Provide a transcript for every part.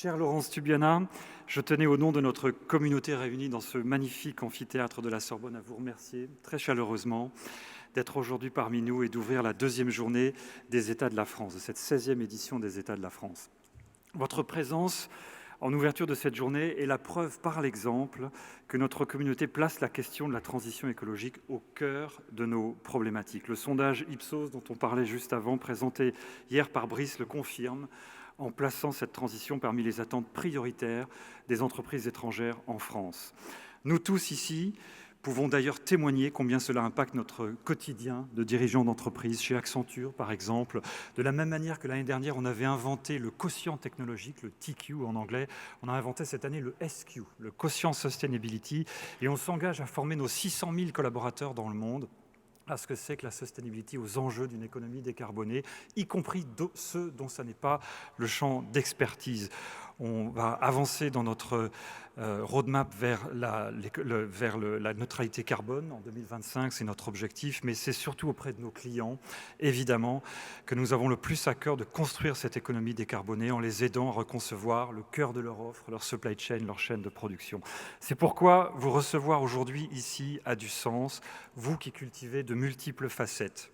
Chère Laurence Tubiana, je tenais au nom de notre communauté réunie dans ce magnifique amphithéâtre de la Sorbonne à vous remercier très chaleureusement d'être aujourd'hui parmi nous et d'ouvrir la deuxième journée des États de la France, de cette 16e édition des États de la France. Votre présence en ouverture de cette journée est la preuve par l'exemple que notre communauté place la question de la transition écologique au cœur de nos problématiques. Le sondage Ipsos dont on parlait juste avant, présenté hier par Brice, le confirme en plaçant cette transition parmi les attentes prioritaires des entreprises étrangères en France. Nous tous ici pouvons d'ailleurs témoigner combien cela impacte notre quotidien de dirigeants d'entreprise, chez Accenture par exemple. De la même manière que l'année dernière, on avait inventé le quotient technologique, le TQ en anglais, on a inventé cette année le SQ, le quotient sustainability, et on s'engage à former nos 600 000 collaborateurs dans le monde à ce que c'est que la sustainability, aux enjeux d'une économie décarbonée, y compris ceux dont ce n'est pas le champ d'expertise. On va avancer dans notre roadmap vers la neutralité carbone en 2025, c'est notre objectif, mais c'est surtout auprès de nos clients, évidemment, que nous avons le plus à cœur de construire cette économie décarbonée en les aidant à reconcevoir le cœur de leur offre, leur supply chain, leur chaîne de production. C'est pourquoi vous recevoir aujourd'hui ici a du sens, vous qui cultivez de multiples facettes.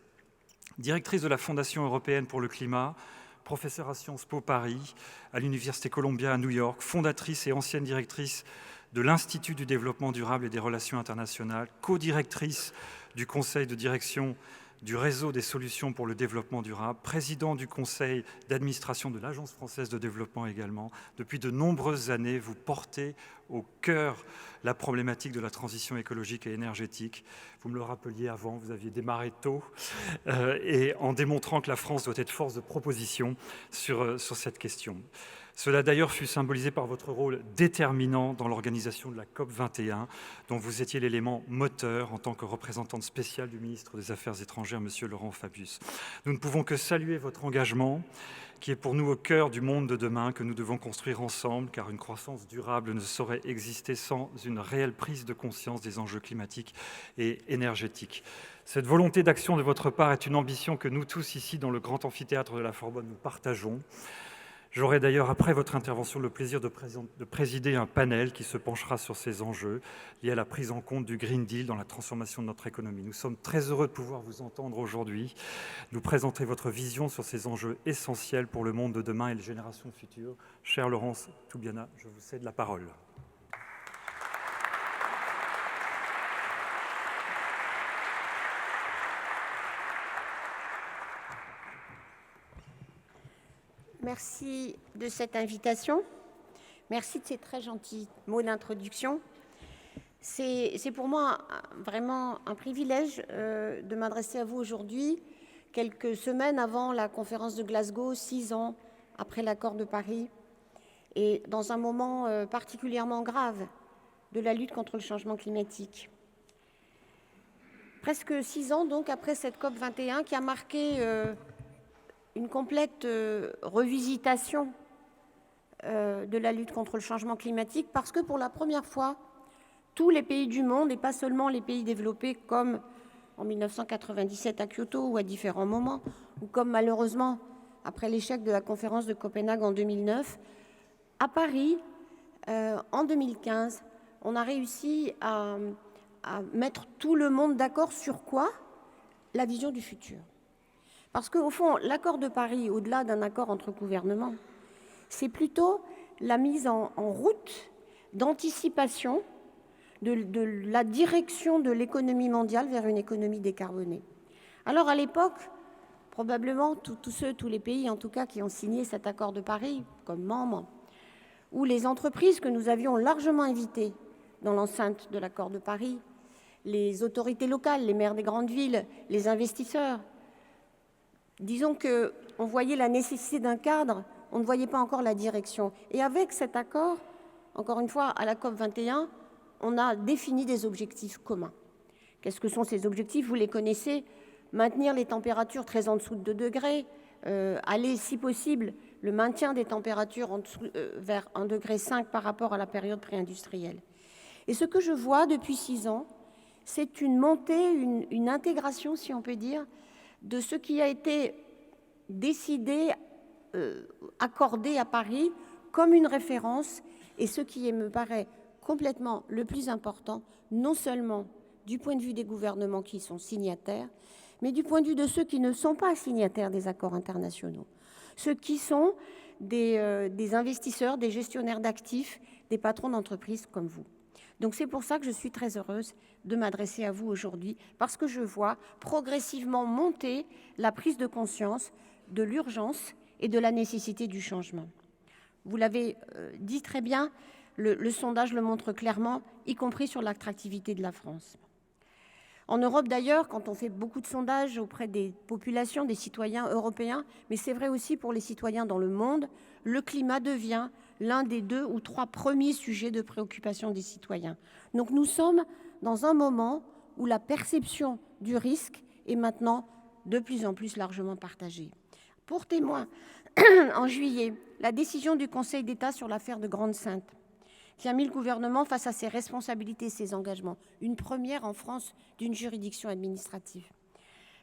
Directrice de la Fondation européenne pour le climat, professeure à Sciences Po Paris, à l'Université Columbia à New York, fondatrice et ancienne directrice de l'Institut du développement durable et des relations internationales, co-directrice du conseil de direction du réseau des solutions pour le développement durable, président du conseil d'administration de l'Agence française de développement également. Depuis de nombreuses années, vous portez au cœur la problématique de la transition écologique et énergétique. Vous me le rappeliez avant, vous aviez démarré tôt, et en démontrant que la France doit être force de proposition sur cette question. Cela d'ailleurs fut symbolisé par votre rôle déterminant dans l'organisation de la COP21, dont vous étiez l'élément moteur en tant que représentante spéciale du ministre des Affaires étrangères, M. Laurent Fabius. Nous ne pouvons que saluer votre engagement, qui est pour nous au cœur du monde de demain que nous devons construire ensemble, car une croissance durable ne saurait exister sans une réelle prise de conscience des enjeux climatiques et énergétiques. Cette volonté d'action de votre part est une ambition que nous tous ici, dans le grand amphithéâtre de la Sorbonne, nous partageons. J'aurai d'ailleurs, après votre intervention, le plaisir de présider un panel qui se penchera sur ces enjeux liés à la prise en compte du Green Deal dans la transformation de notre économie. Nous sommes très heureux de pouvoir vous entendre aujourd'hui, nous présenter votre vision sur ces enjeux essentiels pour le monde de demain et les générations futures. Chère Laurence Tubiana, je vous cède la parole. Merci de cette invitation. Merci de ces très gentils mots d'introduction. C'est pour moi vraiment un privilège de m'adresser à vous aujourd'hui, quelques semaines avant la conférence de Glasgow, 6 ans après l'accord de Paris, et dans un moment particulièrement grave de la lutte contre le changement climatique. presque 6 ans donc après cette COP 21 qui a marqué une complète revisitation de la lutte contre le changement climatique, parce que pour la première fois, tous les pays du monde, et pas seulement les pays développés comme en 1997 à Kyoto ou à différents moments, ou comme malheureusement après l'échec de la conférence de Copenhague en 2009, à Paris, en 2015, on a réussi à mettre tout le monde d'accord sur quoi? La vision du futur. Parce qu'au fond, l'accord de Paris, au-delà d'un accord entre gouvernements, c'est plutôt la mise en route d'anticipation de la direction de l'économie mondiale vers une économie décarbonée. Alors à l'époque, probablement tous les pays en tout cas qui ont signé cet accord de Paris comme membres, ou les entreprises que nous avions largement invitées dans l'enceinte de l'accord de Paris, les autorités locales, les maires des grandes villes, les investisseurs, disons qu'on voyait la nécessité d'un cadre, on ne voyait pas encore la direction. Et avec cet accord, encore une fois, à la COP 21, on a défini des objectifs communs. Qu'est-ce que sont ces objectifs? Vous les connaissez. Maintenir les températures très en dessous de 2 degrés, aller, si possible, le maintien des températures en dessous, vers 1,5 degré par rapport à la période pré-industrielle. Et ce que je vois depuis 6 ans, c'est une montée, une intégration, si on peut dire, de ce qui a été décidé, accordé à Paris comme une référence, et ce qui me paraît complètement le plus important, non seulement du point de vue des gouvernements qui sont signataires, mais du point de vue de ceux qui ne sont pas signataires des accords internationaux, ceux qui sont des investisseurs, des gestionnaires d'actifs, des patrons d'entreprises comme vous. Donc c'est pour ça que je suis très heureuse de m'adresser à vous aujourd'hui, parce que je vois progressivement monter la prise de conscience de l'urgence et de la nécessité du changement. Vous l'avez dit très bien, le sondage le montre clairement, y compris sur l'attractivité de la France. En Europe d'ailleurs, quand on fait beaucoup de sondages auprès des populations, des citoyens européens, mais c'est vrai aussi pour les citoyens dans le monde, le climat devient l'un des 2 ou 3 premiers sujets de préoccupation des citoyens. Donc nous sommes dans un moment où la perception du risque est maintenant de plus en plus largement partagée. Pour témoin, en juillet, la décision du Conseil d'État sur l'affaire de Grande-Synthe, qui a mis le gouvernement face à ses responsabilités et ses engagements. Une première en France d'une juridiction administrative.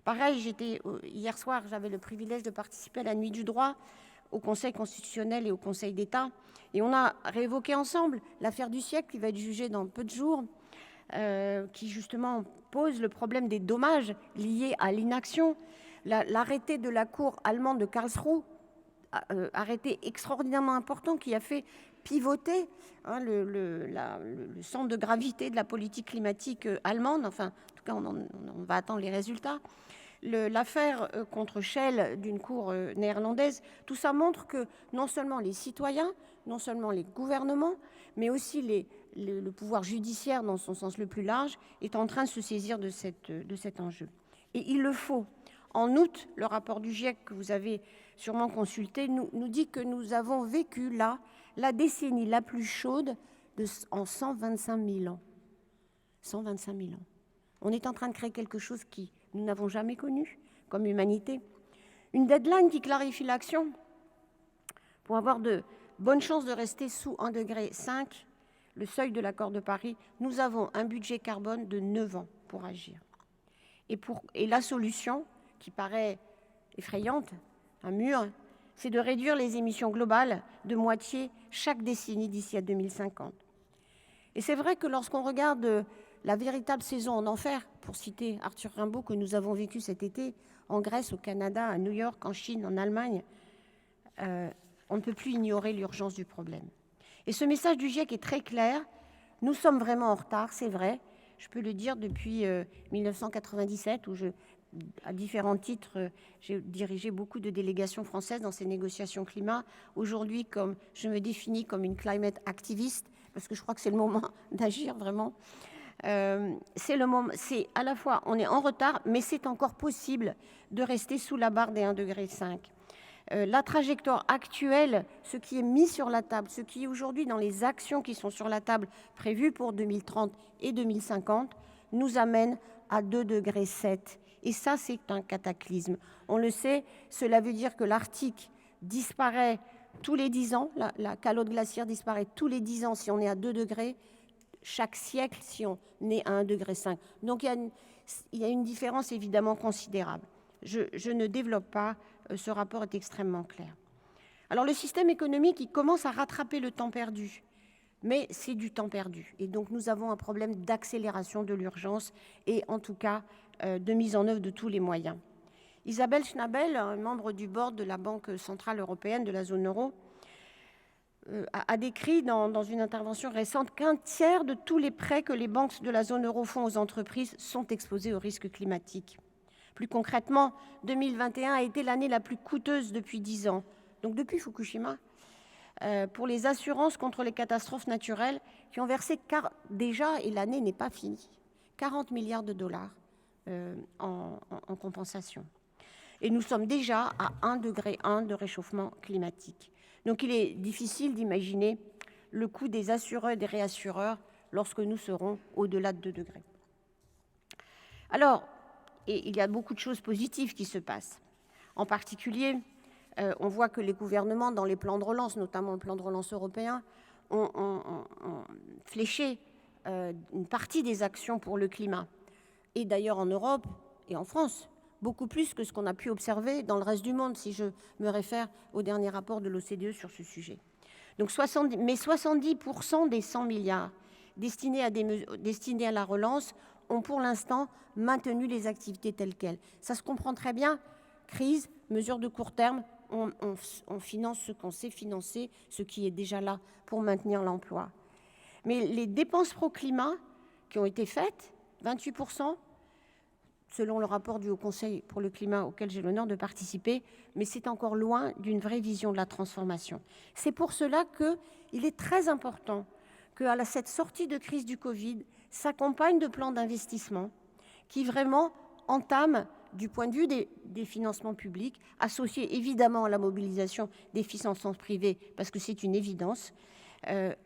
Pareil, hier soir, j'avais le privilège de participer à la Nuit du droit au Conseil constitutionnel et au Conseil d'État. Et on a réévoqué ensemble l'affaire du siècle qui va être jugée dans peu de jours, qui justement pose le problème des dommages liés à l'inaction. L'arrêté de la Cour allemande de Karlsruhe, arrêté extraordinairement important qui a fait pivoter le centre de gravité de la politique climatique allemande. Enfin, en tout cas, on va attendre les résultats. L'affaire contre Shell d'une cour néerlandaise, tout ça montre que non seulement les citoyens, non seulement les gouvernements, mais aussi le pouvoir judiciaire dans son sens le plus large est en train de se saisir de cet enjeu. Et il le faut. En août, le rapport du GIEC que vous avez sûrement consulté nous dit que nous avons vécu là la décennie la plus chaude en 125 000 ans. 125 000 ans. On est en train de créer quelque chose qui nous n'avons jamais connu comme humanité. Une deadline qui clarifie l'action pour avoir de bonnes chances de rester sous 1,5 degré, le seuil de l'accord de Paris. Nous avons un budget carbone de 9 ans pour agir. Et la solution, qui paraît effrayante, un mur, c'est de réduire les émissions globales de moitié chaque décennie d'ici à 2050. Et c'est vrai que lorsqu'on regarde la véritable saison en enfer, pour citer Arthur Rimbaud, que nous avons vécu cet été en Grèce, au Canada, à New York, en Chine, en Allemagne, on ne peut plus ignorer l'urgence du problème. Et ce message du GIEC est très clair. Nous sommes vraiment en retard, c'est vrai. Je peux le dire depuis 1997, où à différents titres, j'ai dirigé beaucoup de délégations françaises dans ces négociations climat. Aujourd'hui, je me définis comme une climate activiste, parce que je crois que c'est le moment d'agir vraiment. C'est à la fois, on est en retard, mais c'est encore possible de rester sous la barre des 1,5 degré. La trajectoire actuelle, ce qui est mis sur la table, ce qui est aujourd'hui dans les actions qui sont sur la table prévues pour 2030 et 2050, nous amène à 2,7 degrés. Et ça, c'est un cataclysme. On le sait, cela veut dire que l'Arctique disparaît tous les 10 ans, la calotte glaciaire disparaît tous les 10 ans si on est à 2 degrés, chaque siècle si on est à 1,5 degré. Donc il y a une différence évidemment considérable. Je ne développe pas, ce rapport est extrêmement clair. Alors le système économique, il commence à rattraper le temps perdu, mais c'est du temps perdu. Et donc nous avons un problème d'accélération de l'urgence et en tout cas de mise en œuvre de tous les moyens. Isabelle Schnabel, membre du board de la Banque centrale européenne de la zone euro, a décrit dans une intervention récente qu'un tiers de tous les prêts que les banques de la zone euro font aux entreprises sont exposés aux risques climatiques. Plus concrètement, 2021 a été l'année la plus coûteuse depuis 10 ans, donc depuis Fukushima, pour les assurances contre les catastrophes naturelles qui ont versé déjà, et l'année n'est pas finie, 40 milliards de dollars en compensation. Et nous sommes déjà à 1,1 degré de réchauffement climatique. Donc il est difficile d'imaginer le coût des assureurs et des réassureurs lorsque nous serons au-delà de 2 degrés. Alors, et il y a beaucoup de choses positives qui se passent. En particulier, on voit que les gouvernements, dans les plans de relance, notamment le plan de relance européen, ont fléché une partie des actions pour le climat. Et d'ailleurs en Europe et en France, beaucoup plus que ce qu'on a pu observer dans le reste du monde, si je me réfère au dernier rapport de l'OCDE sur ce sujet. Donc 70% des 100 milliards destinés à la relance ont pour l'instant maintenu les activités telles quelles. Ça se comprend très bien, crise, mesures de court terme, on finance ce qu'on sait financer, ce qui est déjà là pour maintenir l'emploi. Mais les dépenses pro-climat qui ont été faites, 28%, selon le rapport du Haut Conseil pour le climat auquel j'ai l'honneur de participer, mais c'est encore loin d'une vraie vision de la transformation. C'est pour cela qu'il est très important qu'à cette sortie de crise du Covid s'accompagne de plans d'investissement qui vraiment entament, du point de vue des financements publics, associés évidemment à la mobilisation des financements privés, parce que c'est une évidence,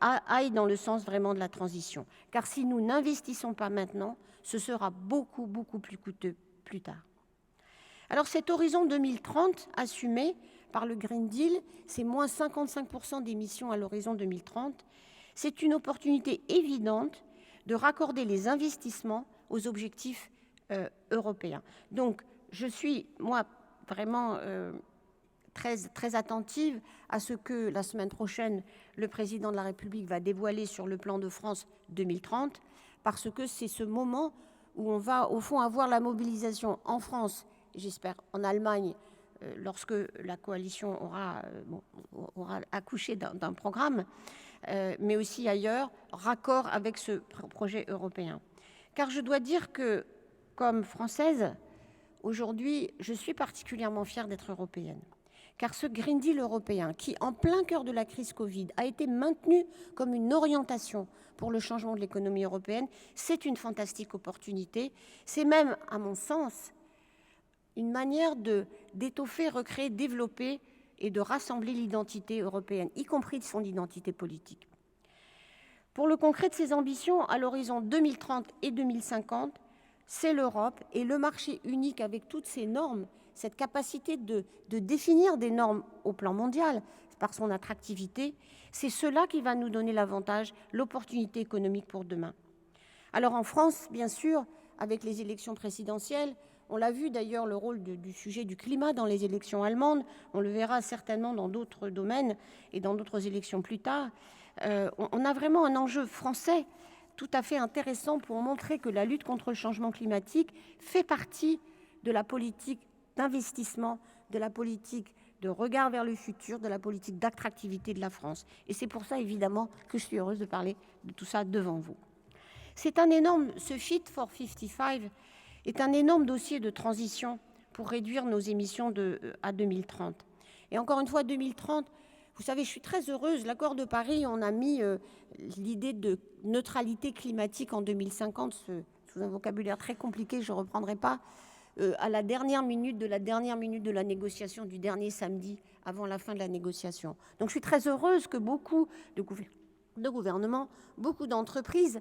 aillent dans le sens vraiment de la transition. Car si nous n'investissons pas maintenant, ce sera beaucoup, beaucoup plus coûteux plus tard. Alors cet horizon 2030 assumé par le Green Deal, c'est moins 55% d'émissions à l'horizon 2030, c'est une opportunité évidente de raccorder les investissements aux objectifs européens. Donc je suis, moi, vraiment très attentive à ce que la semaine prochaine, le président de la République va dévoiler sur le plan de France 2030, parce que c'est ce moment où on va, au fond, avoir la mobilisation en France, j'espère en Allemagne, lorsque la coalition aura accouché d'un programme, mais aussi ailleurs, raccord avec ce projet européen. Car je dois dire que, comme Française, aujourd'hui, je suis particulièrement fière d'être européenne. Car ce Green Deal européen, qui, en plein cœur de la crise Covid, a été maintenu comme une orientation pour le changement de l'économie européenne, c'est une fantastique opportunité. C'est même, à mon sens, une manière d'étoffer, recréer, développer et de rassembler l'identité européenne, y compris de son identité politique. Pour le concret de ses ambitions, à l'horizon 2030 et 2050, c'est l'Europe et le marché unique avec toutes ses normes, cette capacité de définir des normes au plan mondial par son attractivité, c'est cela qui va nous donner l'avantage, l'opportunité économique pour demain. Alors en France, bien sûr, avec les élections présidentielles, on l'a vu d'ailleurs le rôle du sujet du climat dans les élections allemandes, on le verra certainement dans d'autres domaines et dans d'autres élections plus tard. On a vraiment un enjeu français tout à fait intéressant pour montrer que la lutte contre le changement climatique fait partie de la politique d'investissement, de la politique de regard vers le futur, de la politique d'attractivité de la France. Et c'est pour ça, évidemment, que je suis heureuse de parler de tout ça devant vous. Ce Fit for 55 est un énorme dossier de transition pour réduire nos émissions à 2030. Et encore une fois, 2030, vous savez, je suis très heureuse. L'accord de Paris, on a mis l'idée de neutralité climatique en 2050, sous un vocabulaire très compliqué, je ne reprendrai pas, à la dernière minute de la négociation du dernier samedi avant la fin de la négociation. Donc je suis très heureuse que beaucoup de gouvernements, beaucoup d'entreprises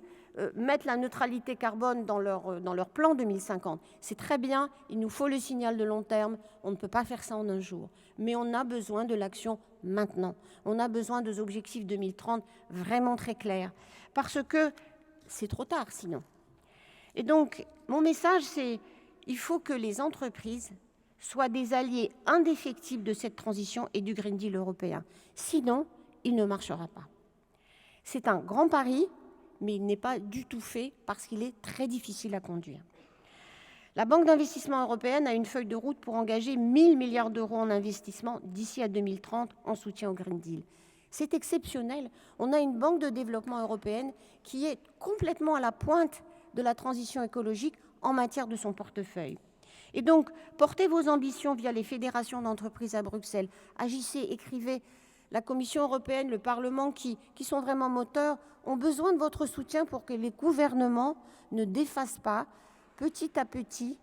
mettre la neutralité carbone dans leur plan 2050. C'est très bien, il nous faut le signal de long terme, on ne peut pas faire ça en un jour. Mais on a besoin de l'action maintenant. On a besoin des objectifs 2030 vraiment très clairs. Parce que c'est trop tard sinon. Et donc, mon message, c'est il faut que les entreprises soient des alliés indéfectibles de cette transition et du Green Deal européen. Sinon, il ne marchera pas. C'est un grand pari, mais il n'est pas du tout fait parce qu'il est très difficile à conduire. La Banque d'investissement européenne a une feuille de route pour engager 1 000 milliards d'euros en investissement d'ici à 2030 en soutien au Green Deal. C'est exceptionnel. On a une banque de développement européenne qui est complètement à la pointe de la transition écologique en matière de son portefeuille. Et donc, portez vos ambitions via les fédérations d'entreprises à Bruxelles. Agissez, écrivez. La Commission européenne, le Parlement, qui sont vraiment moteurs, ont besoin de votre soutien pour que les gouvernements ne défassent pas, petit à petit,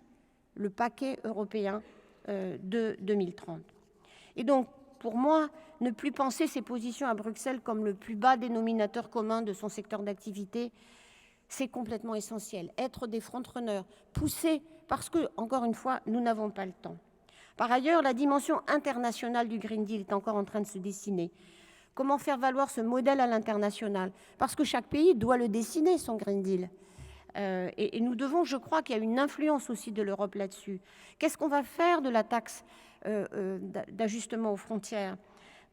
le paquet européen de 2030. Et donc, pour moi, ne plus penser ces positions à Bruxelles comme le plus bas dénominateur commun de son secteur d'activité, c'est complètement essentiel. Être des front-runners, pousser, parce que, encore une fois, nous n'avons pas le temps. Par ailleurs, la dimension internationale du Green Deal est encore en train de se dessiner. Comment faire valoir ce modèle à l'international? Parce que chaque pays doit le dessiner, son Green Deal. Et nous devons, je crois qu'il y a une influence aussi de l'Europe là-dessus. Qu'est-ce qu'on va faire de la taxe d'ajustement aux frontières?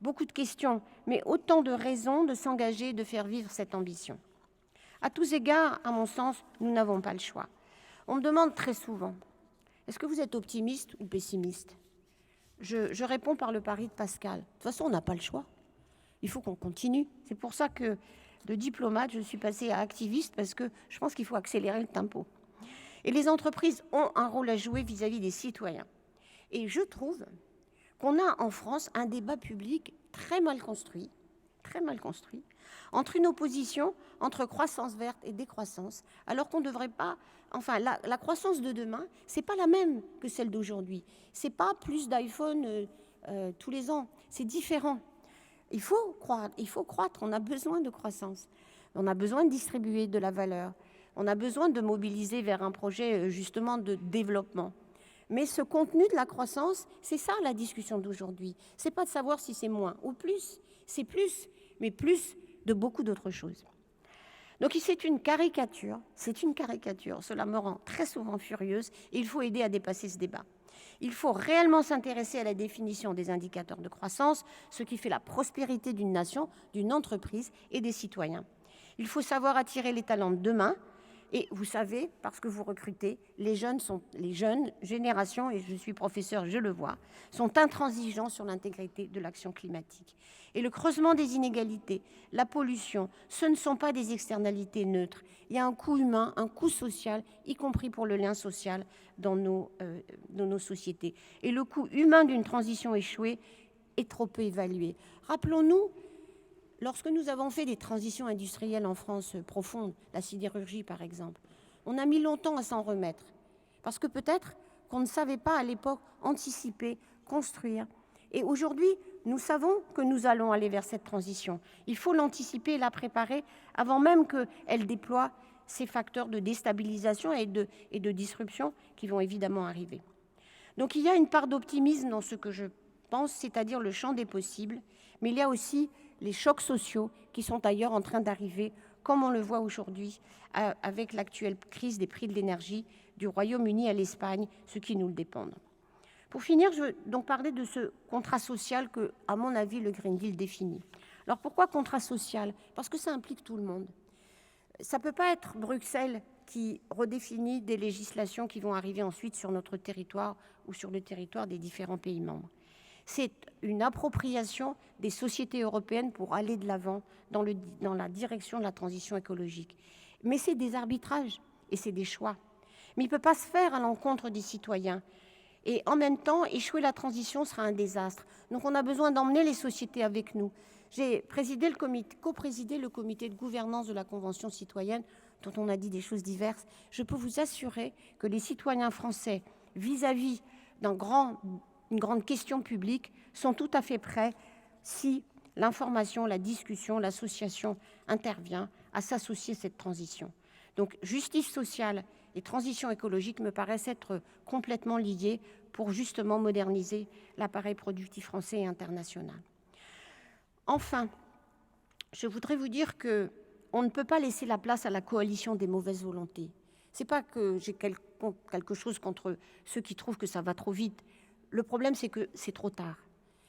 Beaucoup de questions, mais autant de raisons de s'engager et de faire vivre cette ambition. À tous égards, à mon sens, nous n'avons pas le choix. On me demande très souvent, est-ce que vous êtes optimiste ou pessimiste? Je réponds par le pari de Pascal. De toute façon, on n'a pas le choix. Il faut qu'on continue. C'est pour ça que de diplomate, je suis passée à activiste, parce que je pense qu'il faut accélérer le tempo. Et les entreprises ont un rôle à jouer vis-à-vis des citoyens. Et je trouve qu'on a en France un débat public très mal construit, entre une opposition entre croissance verte et décroissance, alors qu'on ne devrait pas... Enfin, la croissance de demain, ce n'est pas la même que celle d'aujourd'hui. Ce n'est pas plus d'iPhone tous les ans, c'est différent. Il faut croître, on a besoin de croissance. On a besoin de distribuer de la valeur. On a besoin de mobiliser vers un projet justement de développement. Mais ce contenu de la croissance, c'est ça la discussion d'aujourd'hui. Ce n'est pas de savoir si c'est moins ou plus, c'est plus, mais plus de beaucoup d'autres choses. Donc c'est une caricature, cela me rend très souvent furieuse et il faut aider à dépasser ce débat. Il faut réellement s'intéresser à la définition des indicateurs de croissance, ce qui fait la prospérité d'une nation, d'une entreprise et des citoyens. Il faut savoir attirer les talents de demain. Et vous savez, parce que vous recrutez, les jeunes générations, et je suis professeure, je le vois, sont intransigeants sur l'intégrité de l'action climatique. Et le creusement des inégalités, la pollution, ce ne sont pas des externalités neutres. Il y a un coût humain, un coût social, y compris pour le lien social dans nos sociétés. Et le coût humain d'une transition échouée est trop peu évalué. Rappelons-nous, lorsque nous avons fait des transitions industrielles en France profondes, la sidérurgie par exemple, on a mis longtemps à s'en remettre. Parce que peut-être qu'on ne savait pas à l'époque anticiper, construire. Et aujourd'hui, nous savons que nous allons aller vers cette transition. Il faut l'anticiper et la préparer avant même qu'elle déploie ces facteurs de déstabilisation et de disruption qui vont évidemment arriver. Donc il y a une part d'optimisme dans ce que je pense, c'est-à-dire le champ des possibles, mais il y a aussi les chocs sociaux qui sont ailleurs en train d'arriver, comme on le voit aujourd'hui avec l'actuelle crise des prix de l'énergie du Royaume-Uni à l'Espagne, ce qui nous le dépendent. Pour finir, je veux donc parler de ce contrat social que, à mon avis, le Green Deal définit. Alors pourquoi contrat social? Parce que ça implique tout le monde. Ça ne peut pas être Bruxelles qui redéfinit des législations qui vont arriver ensuite sur notre territoire ou sur le territoire des différents pays membres. C'est une appropriation des sociétés européennes pour aller de l'avant dans la direction de la transition écologique. Mais c'est des arbitrages et c'est des choix. Mais il ne peut pas se faire à l'encontre des citoyens. Et en même temps, échouer la transition sera un désastre. Donc on a besoin d'emmener les sociétés avec nous. J'ai coprésidé le comité de gouvernance de la Convention citoyenne, dont on a dit des choses diverses. Je peux vous assurer que les citoyens français, vis-à-vis une grande question publique, sont tout à fait prêts, si l'information, la discussion, l'association intervient, à s'associer à cette transition. Donc justice sociale et transition écologique me paraissent être complètement liées pour justement moderniser l'appareil productif français et international. Enfin, je voudrais vous dire qu'on ne peut pas laisser la place à la coalition des mauvaises volontés. Ce n'est pas que j'ai quelque chose contre ceux qui trouvent que ça va trop vite. Le problème, c'est que c'est trop tard.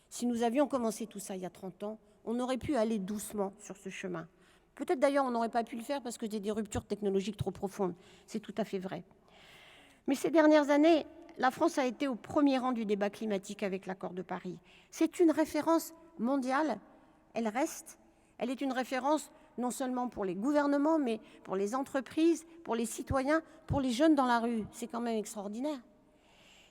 Si nous avions commencé tout ça il y a 30 ans, on aurait pu aller doucement sur ce chemin. Peut-être d'ailleurs on n'aurait pas pu le faire parce que c'était des ruptures technologiques trop profondes. C'est tout à fait vrai. Mais ces dernières années, la France a été au premier rang du débat climatique avec l'accord de Paris. C'est une référence mondiale. Elle reste. Elle est une référence non seulement pour les gouvernements, mais pour les entreprises, pour les citoyens, pour les jeunes dans la rue. C'est quand même extraordinaire.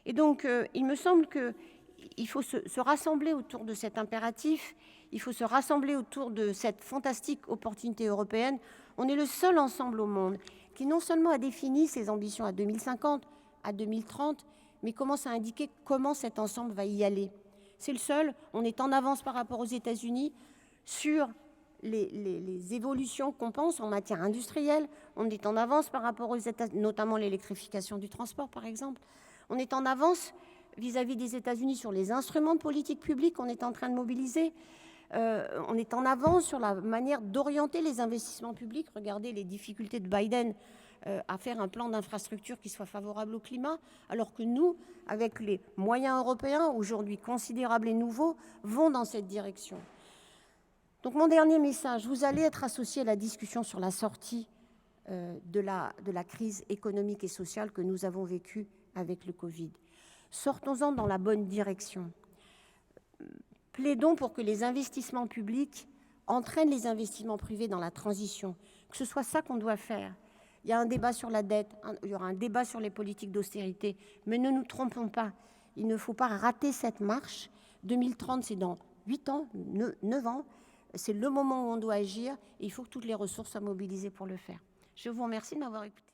Et donc, il me semble qu'il faut se rassembler autour de cet impératif. Il faut se rassembler autour de cette fantastique opportunité européenne. On est le seul ensemble au monde qui non seulement a défini ses ambitions à 2050, à 2030, mais commence à indiquer comment cet ensemble va y aller. C'est le seul. On est en avance par rapport aux États-Unis sur les évolutions qu'on pense en matière industrielle. On est en avance par rapport aux États-Unis, notamment l'électrification du transport, par exemple. On est en avance vis-à-vis des États-Unis sur les instruments de politique publique qu'on est en train de mobiliser. On est en avance sur la manière d'orienter les investissements publics. Regardez les difficultés de Biden à faire un plan d'infrastructure qui soit favorable au climat, alors que nous, avec les moyens européens, aujourd'hui considérables et nouveaux, vont dans cette direction. Donc mon dernier message, vous allez être associés à la discussion sur la sortie de la crise économique et sociale que nous avons vécue avec le Covid. Sortons-en dans la bonne direction. Plaidons pour que les investissements publics entraînent les investissements privés dans la transition, que ce soit ça qu'on doit faire. Il y a un débat sur la dette, il y aura un débat sur les politiques d'austérité, mais ne nous trompons pas, il ne faut pas rater cette marche. 2030, c'est dans 8 ans, 9 ans, c'est le moment où on doit agir et il faut que toutes les ressources soient mobilisées pour le faire. Je vous remercie de m'avoir écouté.